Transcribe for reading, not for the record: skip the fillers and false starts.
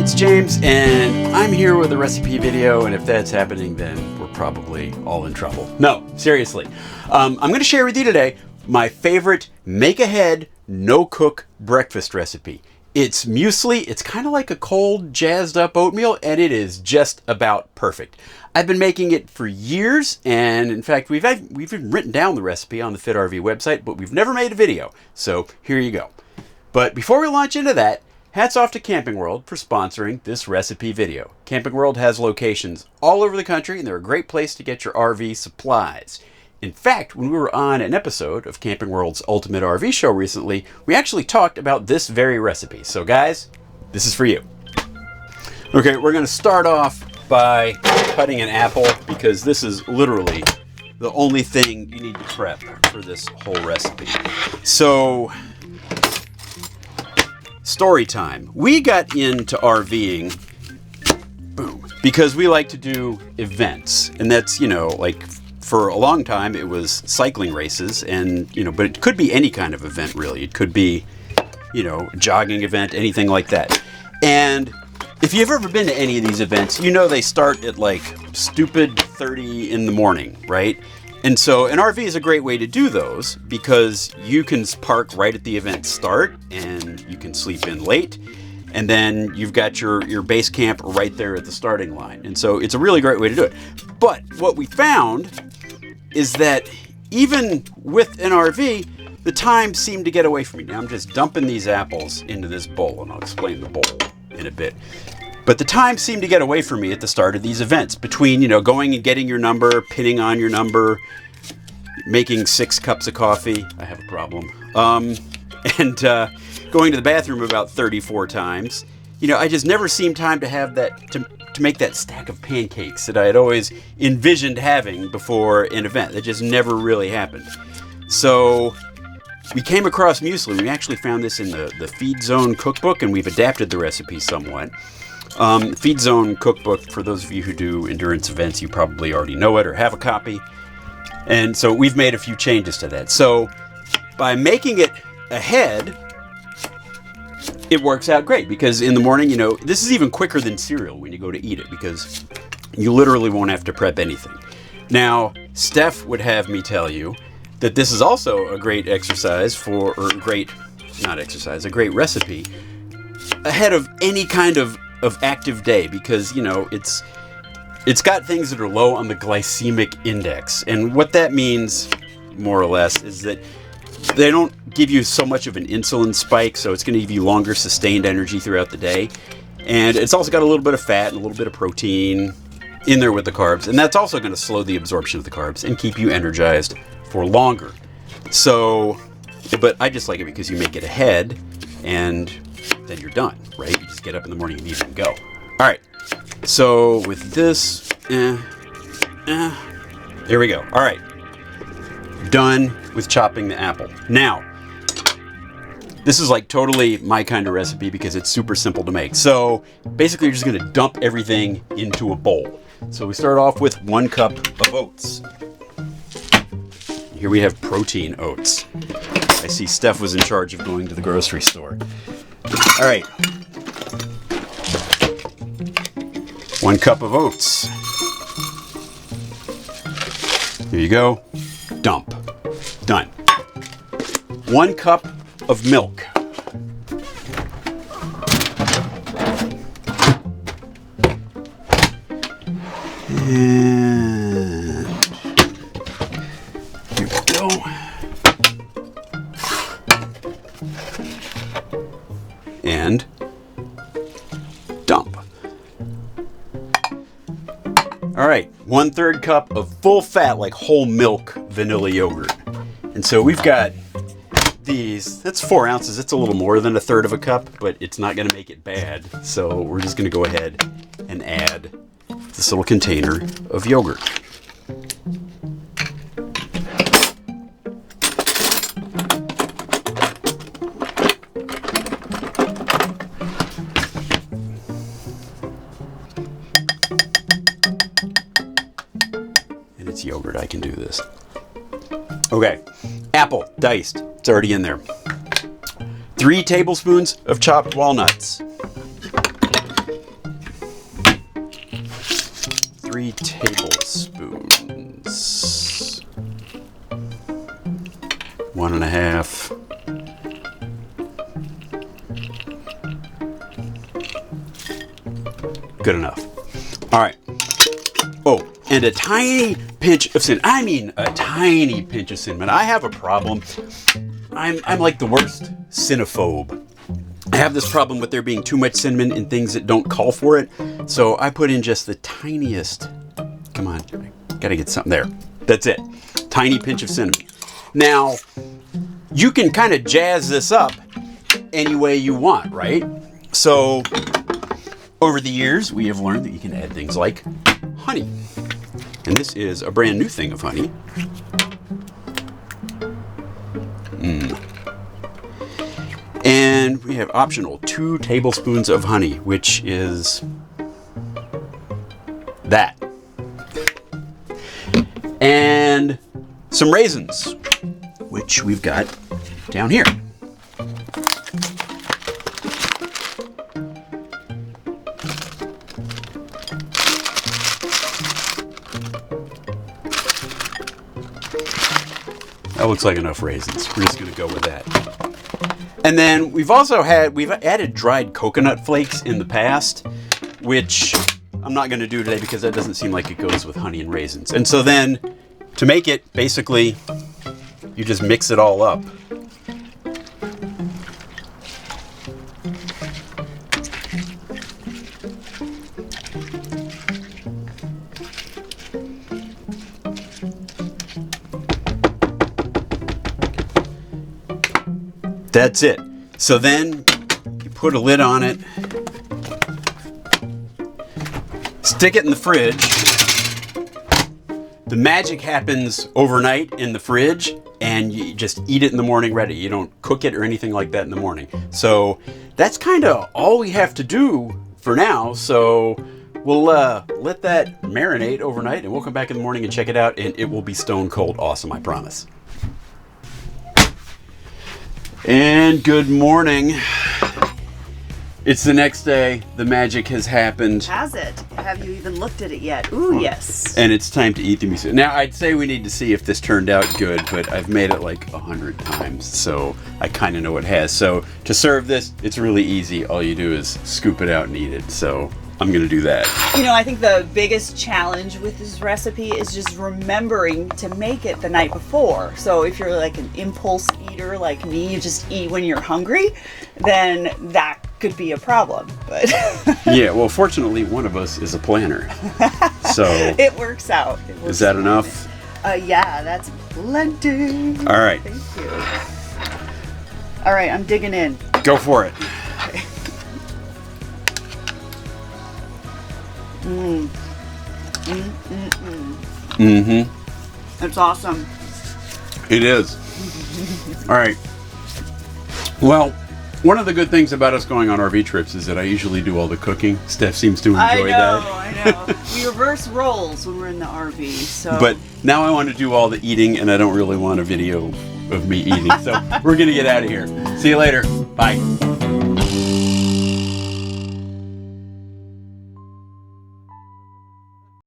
it's James, and I'm here with a recipe video, and if that's happening, then we're probably all in trouble. No, seriously. I'm going to share with you today my favorite make-ahead, no-cook breakfast recipe. It's muesli. It's kind of like a cold, jazzed-up oatmeal, and it is just about perfect. I've been making it for years, and in fact, we've even written down the recipe on the Fit RV website, but we've never made a video, so here you go. But before we launch into that, hats off to Camping World for sponsoring this recipe video. Camping World has locations all over the country, and they're a great place to get your RV supplies. In fact, when we were on an episode of Camping World's Ultimate RV Show recently, we actually talked about this very recipe. So guys, this is for you. Okay, we're going to start off by cutting an apple, because this is literally the only thing you need to prep for this whole recipe. So, story time. We got into RVing, boom, because we like to do events. And that's, like for a long time it was cycling races, and, but it could be any kind of event really. It could be, a jogging event, anything like that. And if you've ever been to any of these events, they start at like stupid 30 in the morning, right? And so an RV is a great way to do those, because you can park right at the event start and you can sleep in late, and then you've got your base camp right there at the starting line. And so it's a really great way to do it. But what we found is that even with an RV, the time seemed to get away from me. Now I'm just dumping these apples into this bowl, and I'll explain the bowl in a bit. But the time seemed to get away from me at the start of these events, between, going and getting your number, pinning on your number, making 6 cups of coffee. I have a problem. And going to the bathroom about 34 times. I just never seemed time to have that, to make that stack of pancakes that I had always envisioned having before an event. That just never really happened. So we came across muesli. We actually found this in the Feed Zone cookbook, and we've adapted the recipe somewhat. Feed Zone cookbook, for those of you who do endurance events, you probably already know it or have a copy. And so we've made a few changes to that. So by making it ahead, it works out great, because in the morning, this is even quicker than cereal when you go to eat it, because you literally won't have to prep anything. Now, Steph would have me tell you that this is also a great exercise a great recipe ahead of any kind of active day, because it's got things that are low on the glycemic index. And what that means, more or less, is that they don't give you so much of an insulin spike, so it's going to give you longer sustained energy throughout the day. And it's also got a little bit of fat and a little bit of protein in there with the carbs, and that's also going to slow the absorption of the carbs and keep you energized for longer. So, but I just like it because you make it ahead, and then you're done, right? You just get up in the morning and eat and go. All right, so with this, there we go. All right, done with chopping the apple. Now, this is like totally my kind of recipe because it's super simple to make. So basically, you're just gonna dump everything into a bowl. So we start off with 1 cup of oats. Here we have protein oats. I see Steph was in charge of going to the grocery store. All right. 1 cup of oats. Here you go. Dump. Done. 1 cup of milk. And here we go. And dump. All right, 1/3 cup of full fat, like whole milk vanilla yogurt. And so we've got these, that's 4 ounces. It's a little more than 1/3 of a cup, but it's not going to make it bad. So we're just going to go ahead and add this little container of yogurt. And it's yogurt, I can do this. Okay, apple, diced, it's already in there. 3 tablespoons of chopped walnuts. 3 tablespoons. 1.5. Good enough. All right. Oh, and a tiny pinch of cinnamon. I mean, a tiny pinch of cinnamon. I have a problem. I'm like the worst cinnaphobe. I have this problem with there being too much cinnamon in things that don't call for it. So I put in just the tiniest. Come on, gotta get something there. That's it. Tiny pinch of cinnamon. Now, you can kind of jazz this up any way you want, right? So, over the years, we have learned that you can add things like honey. And this is a brand new thing of honey. And we have optional 2 tablespoons of honey, which is that. And some raisins, which we've got down here. That looks like enough raisins. We're just going to go with that. And then we've added dried coconut flakes in the past, which I'm not going to do today because that doesn't seem like it goes with honey and raisins. And so then to make it, basically, you just mix it all up. That's it. So then you put a lid on it, stick it in the fridge. The magic happens overnight in the fridge, and you just eat it in the morning ready. You don't cook it or anything like that in the morning. So that's kind of all we have to do for now. So we'll let that marinate overnight, and we'll come back in the morning and check it out, and it will be stone cold awesome, I promise. And good morning. It's the next day. The magic has happened. Has it? Have you even looked at it yet? Ooh, yes. And it's time to eat the muesli. Now, I'd say we need to see if this turned out good, but I've made it like 100 times, so I kind of know it has. So to serve this, it's really easy. All you do is scoop it out and eat it. So I'm going to do that. You know, I think the biggest challenge with this recipe is just remembering to make it the night before. So if you're like an impulse eater like me, you just eat when you're hungry, then that could be a problem. But yeah, well, fortunately, one of us is a planner. So it works out. Is that enough? Yeah, that's plenty. All right. Thank you. All right, I'm digging in. Go for it. It's awesome. It is. All right. Well, one of the good things about us going on RV trips is that I usually do all the cooking. Steph seems to enjoy that. I know. We reverse roles when we're in the RV. So. But now I want to do all the eating, and I don't really want a video of me eating. So we're going to get out of here. See you later. Bye.